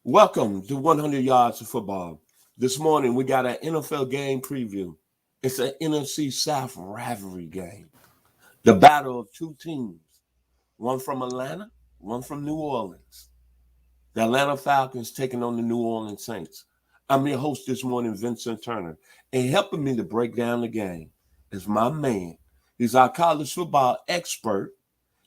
Welcome to 100 Yards of Football. This morning we got an NFL game preview. It's an NFC South rivalry game. The battle of two teams, one from Atlanta, one from New Orleans. The Atlanta Falcons taking on the New Orleans Saints. I'm your host this morning, Vincent Turner, and helping me to break down the game is my man. He's our college football expert.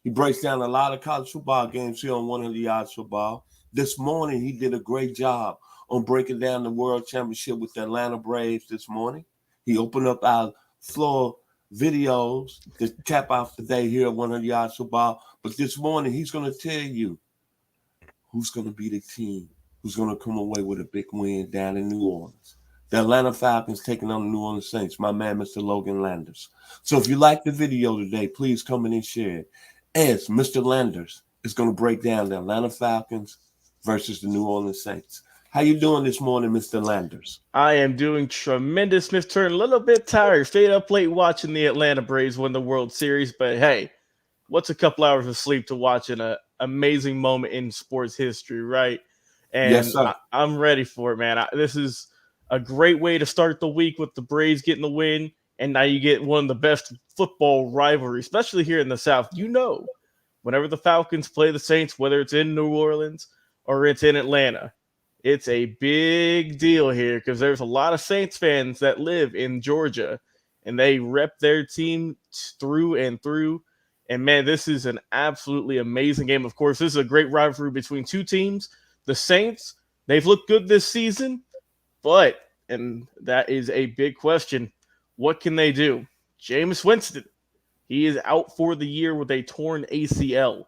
He breaks down a lot of college football games here on 100 Yards Football. This morning, he did a great job on breaking down the World Championship with the Atlanta Braves this morning. He opened up our floor videos to cap off the day here at 100 Yards Football. But this morning, he's going to tell you who's going to be the team, who's going to come away with a big win down in New Orleans. The Atlanta Falcons taking on the New Orleans Saints. My man, Mr. Logan Landers. So if you like the video today, please come in and share it. As Mr. Landers is going to break down the Atlanta Falcons versus the New Orleans Saints. How you doing this morning, Mr. Landers? I am doing tremendous, Mr. Turner. A little bit tired. Stayed up late watching the Atlanta Braves win the World Series, but hey, what's a couple hours of sleep to watching an amazing moment in sports history, right? Yes, And sir. I'm ready for it, man. This is a great way to start the week with the Braves getting the win, and now you get one of the best football rivalries, especially here in the South. Whenever the Falcons play the Saints, whether it's in New Orleans or it's in Atlanta, it's a big deal here because there's a lot of Saints fans that live in Georgia and they rep their team through and through. And man, this is an absolutely amazing game. Of course, this is a great rivalry between two teams. The Saints, they've looked good this season, but, and that is a big question, what can they do? Jameis Winston, he is out for the year with a torn ACL.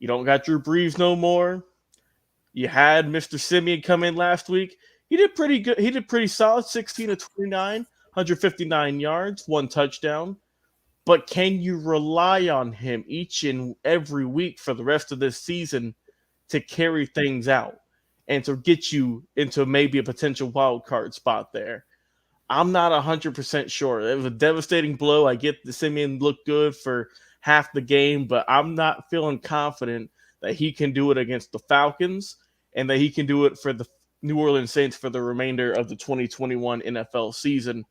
You don't got Drew Brees no more. You had Mr. Simeon come in last week. He did pretty good. He did pretty solid, 16 to 29, 159 yards, one touchdown. But can you rely on him each and every week for the rest of this season to carry things out and to get you into maybe a potential wild card spot there? I'm not 100% sure. It was a devastating blow. I get the Simeon looked good for half the game, but I'm not feeling confident that he can do it against the Falcons and that he can do it for the New Orleans Saints for the remainder of the 2021 NFL season.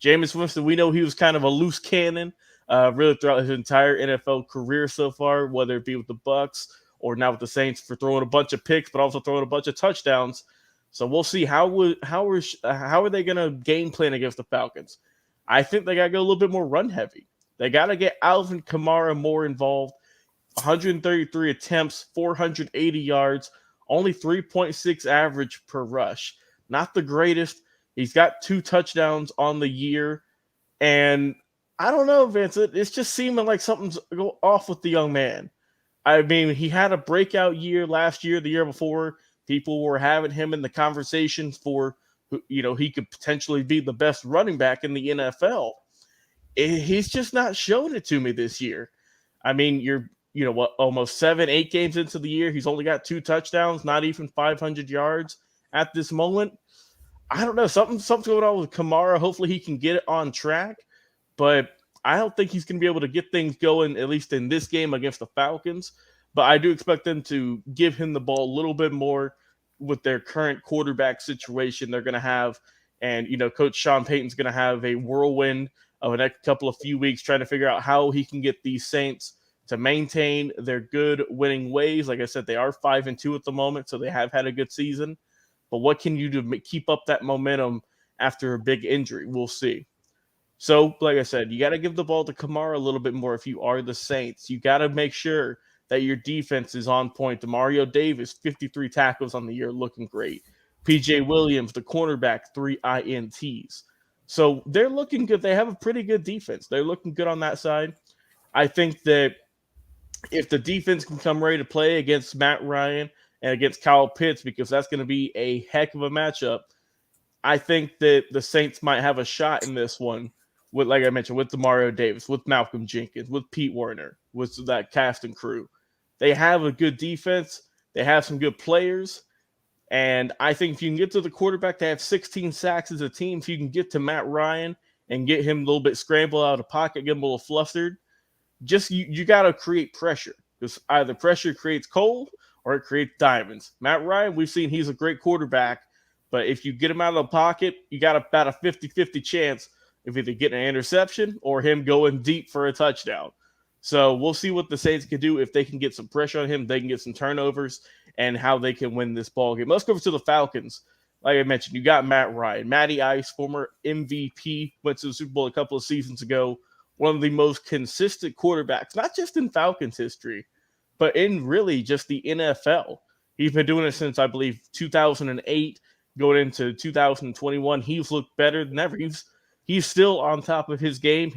Jameis Winston, we know he was kind of a loose cannon really throughout his entire NFL career so far, whether it be with the Bucs or now with the Saints for throwing a bunch of picks, but also throwing a bunch of touchdowns. So we'll see how are they going to game plan against the Falcons. I think they got to go a little bit more run heavy. They got to get Alvin Kamara more involved. 133 attempts, 480 yards, only 3.6 average per rush. Not the greatest. He's got 2 touchdowns on the year. And I don't know, Vincent. It's just seeming like something's go off with the young man. I mean, he had a breakout year last year, the year before. People were having him in the conversations for, he could potentially be the best running back in the NFL. He's just not showing it to me this year. I mean, almost 7-8 games into the year. He's only got 2 touchdowns, not even 500 yards at this moment. I don't know. Something's going on with Kamara. Hopefully he can get it on track. But I don't think he's going to be able to get things going, at least in this game against the Falcons. But I do expect them to give him the ball a little bit more with their current quarterback situation they're going to have. And, Coach Sean Payton's going to have a whirlwind of the next couple of few weeks trying to figure out how he can get these Saints to maintain their good winning ways. Like I said, they are 5-2 at the moment, so they have had a good season. But what can you do to keep up that momentum after a big injury? We'll see. So, like I said, you got to give the ball to Kamara a little bit more if you are the Saints. You got to make sure that your defense is on point. Demario Davis, 53 tackles on the year, looking great. PJ Williams, the cornerback, 3 INTs. So they're looking good. They have a pretty good defense. They're looking good on that side. I think that if the defense can come ready to play against Matt Ryan and against Kyle Pitts, because that's going to be a heck of a matchup, I think that the Saints might have a shot in this one. With, like I mentioned, with Demario Davis, with Malcolm Jenkins, with Pete Werner, with that cast and crew. They have a good defense. They have some good players. And I think if you can get to the quarterback to have 16 sacks as a team, if you can get to Matt Ryan and get him a little bit scrambled out of the pocket, get him a little flustered, just you got to create pressure. Because either pressure creates cold or it creates diamonds. Matt Ryan, we've seen he's a great quarterback, but if you get him out of the pocket, you got about a 50-50 chance of either getting an interception or him going deep for a touchdown. So we'll see what the Saints can do if they can get some pressure on him, they can get some turnovers, and how they can win this ball game. Let's go over to the Falcons. Like I mentioned, you got Matt Ryan. Matty Ice, former MVP, went to the Super Bowl a couple of seasons ago. One of the most consistent quarterbacks, not just in Falcons history, but in really just the NFL. He's been doing it since, I believe, 2008, going into 2021. He's looked better than ever. He's still on top of his game.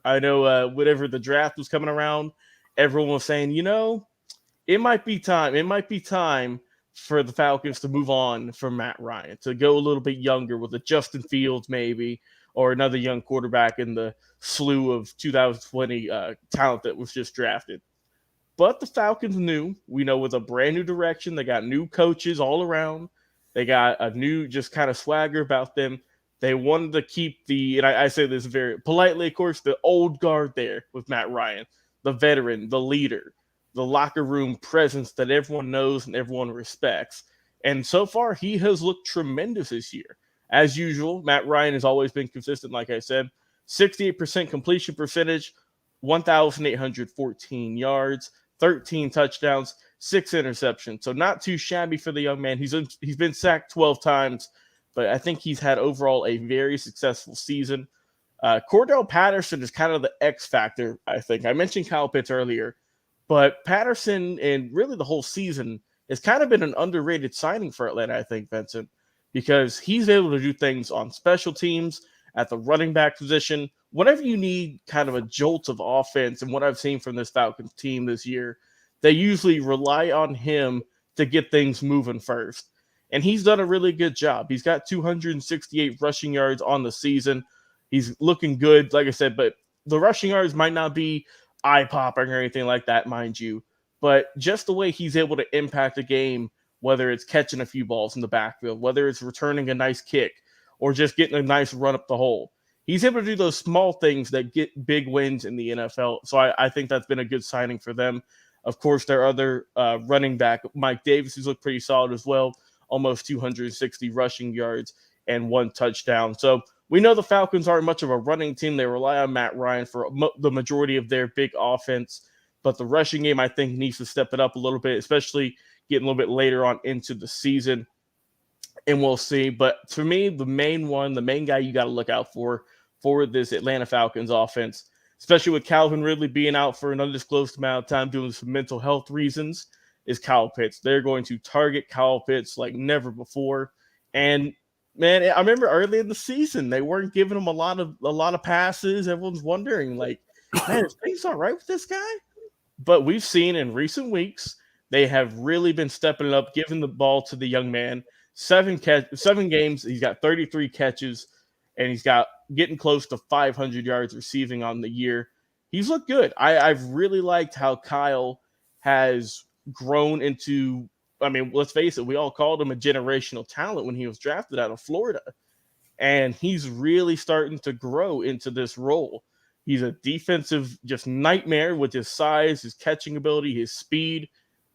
I know whenever the draft was coming around, everyone was saying, it might be time. It might be time for the Falcons to move on from Matt Ryan, to go a little bit younger with a Justin Fields maybe, or another young quarterback in the slew of 2020 talent that was just drafted. But the Falcons knew, with a brand new direction, they got new coaches all around. They got a new just kind of swagger about them. They wanted to keep and I say this very politely, of course, the old guard there with Matt Ryan, the veteran, the leader, the locker room presence that everyone knows and everyone respects. And so far, he has looked tremendous this year. As usual, Matt Ryan has always been consistent, like I said. 68% completion percentage, 1,814 yards, 13 touchdowns, 6 interceptions. So not too shabby for the young man. He's been sacked 12 times, but I think he's had overall a very successful season. Cordell Patterson is kind of the X factor, I think. I mentioned Kyle Pitts earlier, but Patterson and really the whole season has kind of been an underrated signing for Atlanta, I think, Vincent, because he's able to do things on special teams, at the running back position. Whenever you need kind of a jolt of offense, and what I've seen from this Falcons team this year, they usually rely on him to get things moving first. And he's done a really good job. He's got 268 rushing yards on the season. He's looking good, like I said, but the rushing yards might not be eye-popping or anything like that, mind you. But just the way he's able to impact a game, whether it's catching a few balls in the backfield, whether it's returning a nice kick, or just getting a nice run up the hole. He's able to do those small things that get big wins in the NFL. So I think that's been a good signing for them. Of course, their other running back, Mike Davis, who's looked pretty solid as well, almost 260 rushing yards and 1 touchdown. So we know the Falcons aren't much of a running team. They rely on Matt Ryan for the majority of their big offense. But the rushing game, I think, needs to step it up a little bit, especially getting a little bit later on into the season. And we'll see. But for me, the main guy you got to look out for this Atlanta Falcons offense, especially with Calvin Ridley being out for an undisclosed amount of time doing some mental health reasons, is Kyle Pitts. They're going to target Kyle Pitts like never before. And man, I remember early in the season, they weren't giving him a lot of passes. Everyone's wondering, like, man, is things all right with this guy? But we've seen in recent weeks, they have really been stepping it up, giving the ball to the young man. 7 games, he's got 33 catches, and he's got getting close to 500 yards receiving on the year. He's looked good. I've really liked how Kyle has grown into, I mean, let's face it, we all called him a generational talent when he was drafted out of Florida. And he's really starting to grow into this role. He's a defensive just nightmare with his size, his catching ability, his speed.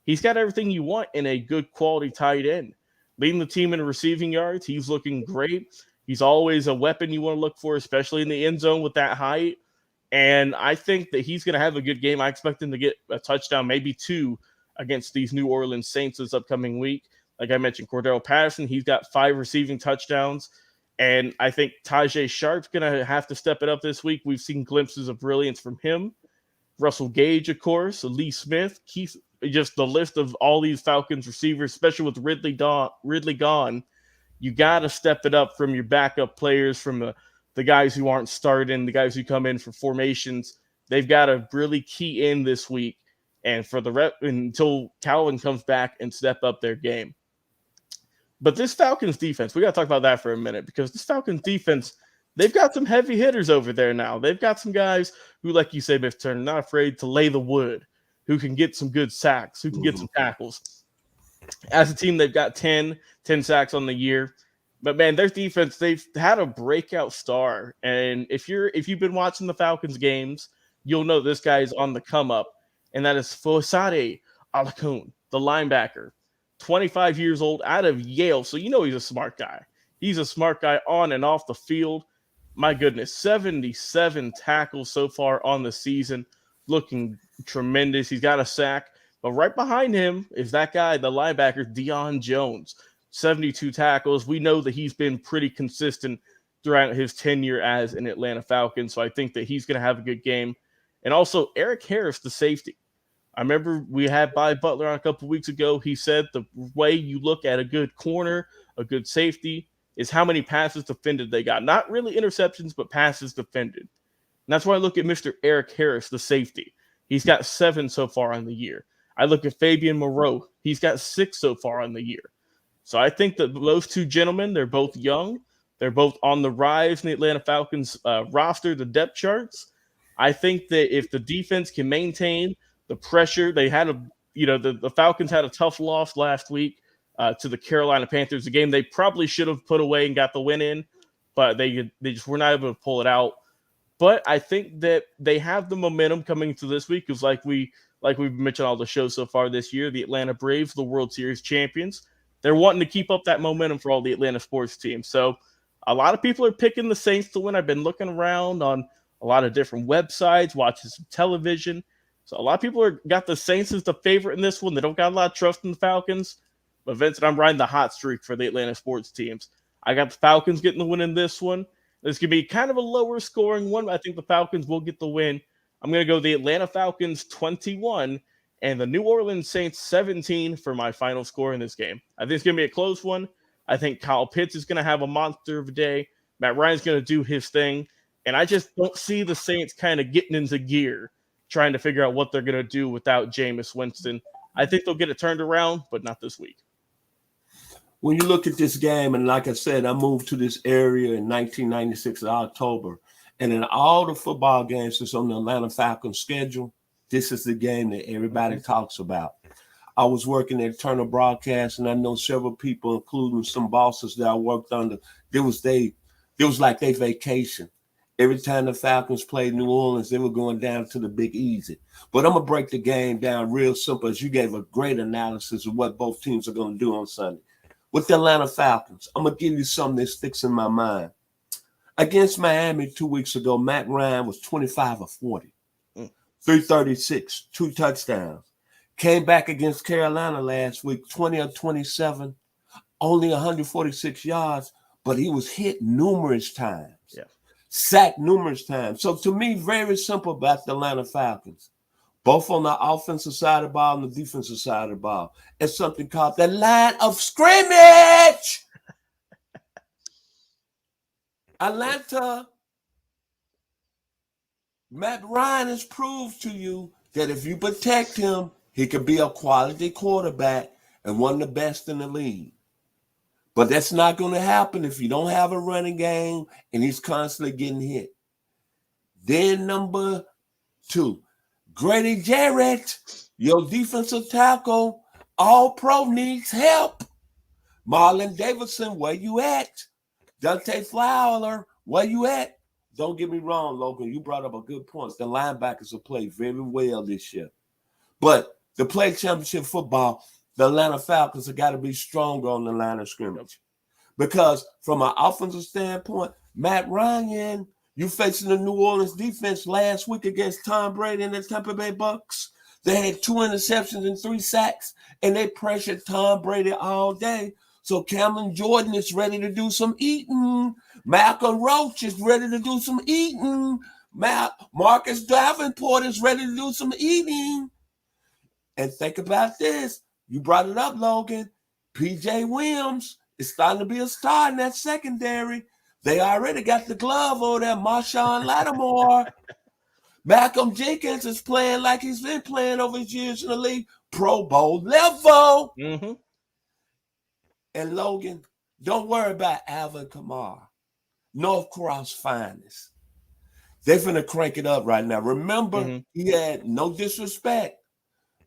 He's got everything you want in a good quality tight end. Leading the team in receiving yards, he's looking great. He's always a weapon you want to look for, especially in the end zone with that height. And I think that he's going to have a good game. I expect him to get a touchdown, maybe 2, against these New Orleans Saints this upcoming week. Like I mentioned, Cordell Patterson, he's got 5 receiving touchdowns. And I think Tajay Sharp's going to have to step it up this week. We've seen glimpses of brilliance from him. Russell Gage, of course, Lee Smith, Keith, just the list of all these Falcons receivers, especially with Ridley gone. You got to step it up from your backup players, from the guys who aren't starting, the guys who come in for formations. They've got to really key in this week and for the until Calvin comes back and step up their game. But this Falcons defense, we got to talk about that for a minute, because this Falcons defense, they've got some heavy hitters over there now. They've got some guys who, like you say, Vincent Turner, not afraid to lay the wood, who can get some good sacks, who can get some tackles. As a team, they've got 10 sacks on the year. But, man, their defense, they've had a breakout star. And if you've been watching the Falcons games, you'll know this guy is on the come up, and that is Fosade Alakun. the linebacker, 25 years old, out of Yale. So you know he's a smart guy. He's a smart guy on and off the field. My goodness, 77 tackles so far on the season, looking tremendous. He's got a sack. But right behind him is that guy, the linebacker, Deion Jones, 72 tackles. We know that he's been pretty consistent throughout his tenure as an Atlanta Falcon, so I think that he's going to have a good game. And also, Eric Harris, the safety. I remember we had Bobby Butler on a couple weeks ago. He said the way you look at a good corner, a good safety, is how many passes defended they got. Not really interceptions, but passes defended. And that's why I look at Mr. Eric Harris, the safety. He's got 7 so far on the year. I look at Fabian Moreau. He's got 6 so far on the year. So I think that those two gentlemen, they're both young. They're both on the rise in the Atlanta Falcons roster, the depth charts. I think that if the defense can maintain the pressure, the Falcons had a tough loss last week to the Carolina Panthers, a game they probably should have put away and got the win in, but they just were not able to pull it out. But I think that they have the momentum coming into this week because like we've mentioned all the shows so far this year, the Atlanta Braves, the World Series champions, they're wanting to keep up that momentum for all the Atlanta sports teams. So a lot of people are picking the Saints to win. I've been looking around on a lot of different websites, watching some television. So a lot of people got the Saints as the favorite in this one. They don't got a lot of trust in the Falcons. But Vincent, I'm riding the hot streak for the Atlanta sports teams. I got the Falcons getting the win in this one. This could be kind of a lower scoring one, but I think the Falcons will get the win. I'm going to go the Atlanta Falcons 21 and the New Orleans Saints 17 for my final score in this game. I think it's going to be a close one. I think Kyle Pitts is going to have a monster of a day. Matt Ryan's going to do his thing. And I just don't see the Saints kind of getting into gear, trying to figure out what they're going to do without Jameis Winston. I think they'll get it turned around, but not this week. When you look at this game, and like I said, I moved to this area in 1996 in October, and in all the football games that's on the Atlanta Falcons schedule, this is the game that everybody talks about. I was working at Turner Broadcast, and I know several people, including some bosses that I worked under. It was like their vacation. Every time the Falcons played New Orleans, they were going down to the Big Easy. But I'm going to break the game down real simple, as you gave a great analysis of what both teams are going to do on Sunday. With the Atlanta Falcons, I'm going to give you something that sticks in my mind. Against Miami 2 weeks ago, Matt Ryan was 25 of 40, 336, 2 touchdowns. Came back against Carolina last week, 20 of 27, only 146 yards, but he was hit numerous times. Yeah. Sacked numerous times. So to me, very simple about the Atlanta Falcons. Both on the offensive side of the ball and the defensive side of the ball. It's something called the line of scrimmage. Atlanta, Matt Ryan has proved to you that if you protect him, he could be a quality quarterback and one of the best in the league. But that's not going to happen if you don't have a running game and he's constantly getting hit. Then number 2, Grady Jarrett, your defensive tackle, all-pro, needs help. Marlon Davidson, where you at? Dante Fowler, where you at? Don't get me wrong, Logan. You brought up a good point. The linebackers will play very well this year. But to play championship football, the Atlanta Falcons have got to be stronger on the line of scrimmage. Because from an offensive standpoint, Matt Ryan, you facing the New Orleans defense last week against Tom Brady and the Tampa Bay Bucks. They had 2 interceptions and 3 sacks, and they pressured Tom Brady all day. So Cameron Jordan is ready to do some eating. Malcolm Roach is ready to do some eating. Marcus Davenport is ready to do some eating. And think about this. You brought it up, Logan. P.J. Williams is starting to be a star in that secondary. They already got the glove over there, Marshawn Lattimore. Malcolm Jenkins is playing like he's been playing over his years in the league, Pro Bowl level. Mm-hmm. And Logan, don't worry about Alvin Kamara, North Cross finest. They're finna crank it up right now. Remember, he had no disrespect,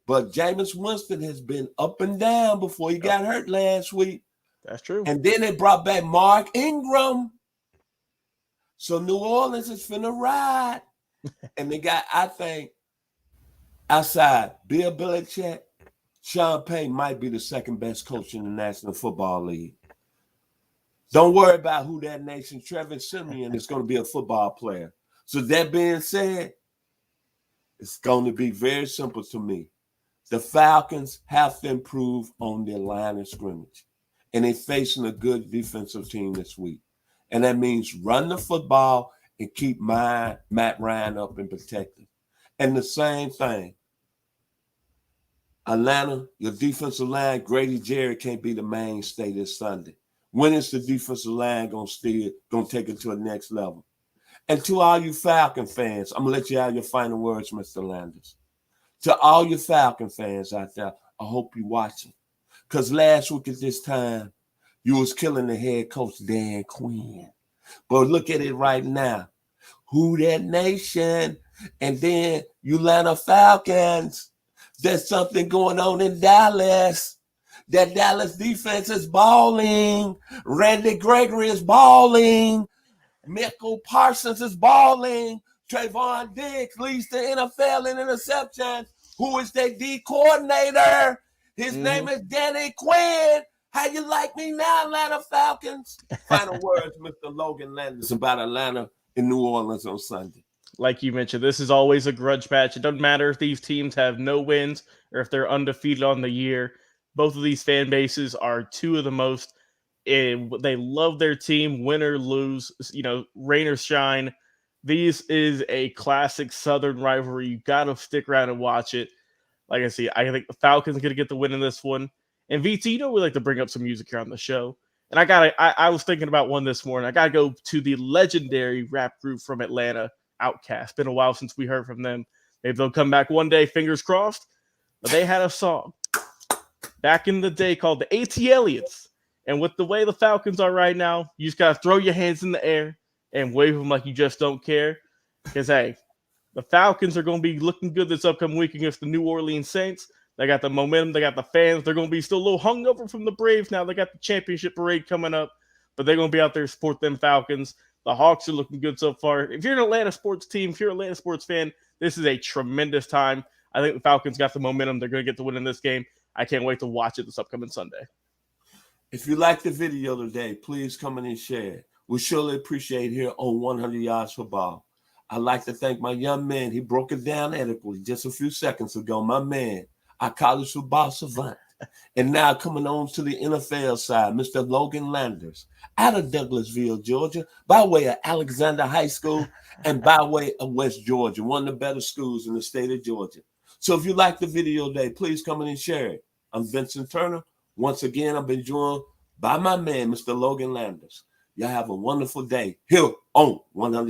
but Jameis Winston has been up and down before he got hurt last week. That's true. And then they brought back Mark Ingram. So New Orleans is finna ride. And they got, I think, outside Bill Belichick, Sean Payton might be the second best coach in the National Football League. Don't worry about who that nation. Trevor Simeon is going to be a football player. So that being said, it's going to be very simple to me. The Falcons have to improve on their line of scrimmage. And they're facing a good defensive team this week. And that means run the football and keep Matt Ryan up and protected. And the same thing. Atlanta, your defensive line, Grady Jarrett can't be the mainstay this Sunday. When is the defensive line going to take it to the next level? And to all you Falcon fans, I'm going to let you have your final words, Mr. Landers. To all you Falcon fans out there, I hope you're watching. Because last week at this time, you was killing the head coach, Dan Quinn. But look at it right now. Who that nation? And then you Atlanta Falcons. There's something going on in Dallas. That Dallas defense is balling. Randy Gregory is balling. Michael Parsons is balling. Trayvon Diggs leads the NFL in interceptions. Who is their D coordinator? His name is Danny Quinn. How you like me now, Atlanta Falcons? Final words, Mr. Logan Landers, about Atlanta and New Orleans on Sunday. Like you mentioned, this is always a grudge match. It doesn't matter if these teams have no wins or if they're undefeated on the year. Both of these fan bases are two of the most. They love their team, win or lose, rain or shine. This is a classic Southern rivalry. You got to stick around and watch it. Like I see, I think the Falcons are going to get the win in this one. And VT, we like to bring up some music here on the show. And I was thinking about one this morning. I got to go to the legendary rap group from Atlanta, Outkast. Been a while since we heard from them. Maybe they'll come back one day, fingers crossed. But they had a song back in the day called the A.T. Elliots. And with the way the Falcons are right now, you just got to throw your hands in the air and wave them like you just don't care. Because, hey, the Falcons are going to be looking good this upcoming week against the New Orleans Saints. They got the momentum. They got the fans. They're going to be still a little hungover from the Braves now. They got the championship parade coming up. But they're going to be out there to support them Falcons. The Hawks are looking good so far. If you're an Atlanta sports team, if you're an Atlanta sports fan, this is a tremendous time. I think the Falcons got the momentum. They're going to get the win in this game. I can't wait to watch it this upcoming Sunday. If you like the video today, please come in and share it. We surely appreciate here on 100 Yards Football. I'd like to thank my young man. He broke it down adequately just a few seconds ago. My man, our college football savant. And now coming on to the NFL side, Mr. Logan Landers, out of Douglasville, Georgia, by way of Alexander High School and by way of West Georgia, one of the better schools in the state of Georgia. So if you like the video today, please come in and share it. I'm Vincent Turner. Once again, I've been joined by my man, Mr. Logan Landers. Y'all have a wonderful day here on 100.